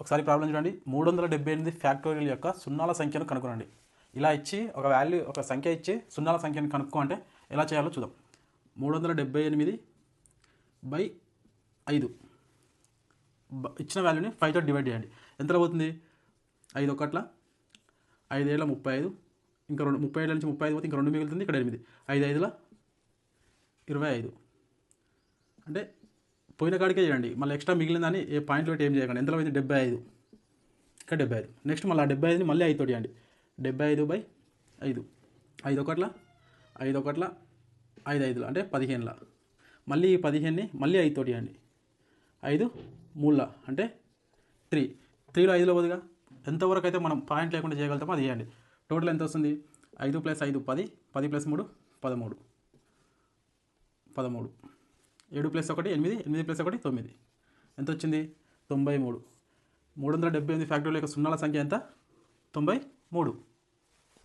ఒకసారి ప్రాబ్లం చూడండి. 378 ఫ్యాక్టోరియల్ యొక్క సున్నాల సంఖ్యను కనుగొనండి. ఇలా ఇచ్చి ఒక సంఖ్య ఇచ్చి సున్నాల సంఖ్యను కనుక్కో అంటే ఎలా చేయాలో చూద్దాం. 378/5 ఇచ్చిన వాల్యూని 5తో డివైడ్ చేయండి. ఎంత అవుతుంది? 5 ఒకట్ల 5 ఏళ్ళ 35, ఇంకా 2 37 నుంచి 35 పోతే ఇంకా 2 మిగులుతుంది, ఇక్కడ 8, 5 5ల 25. అంటే పోయిన కాడికే చేయండి, మళ్ళీ ఎక్స్ట్రా మిగిలిందని ఏ పాయింట్లో పెట్టి ఏం చేయకండి. ఎంతలో అయింది? 75, ఇక్కడ 75. నెక్స్ట్ మళ్ళీ ఆ 75ని మళ్ళీ 5తో చేయండి. 75/5, 5 ఒకట్ల 5 5 అంటే 15ల. మళ్ళీ ఈ 15ని మళ్ళీ 5తో చేయండి. 5 3ల అంటే 3, 3లో 5లో పోదుగా. ఎంతవరకు అయితే మనం పాయింట్ లేకుండా చేయగలుగుతామో అది చేయండి. టోటల్ ఎంత వస్తుంది? 5 + 5 10, 10 + 3 13, 7 + 1 8, 8 + 1 9. ఎంత వచ్చింది? 93. 378 ఫ్యాక్టరీల యొక్క సున్నాల సంఖ్య ఎంత? 93.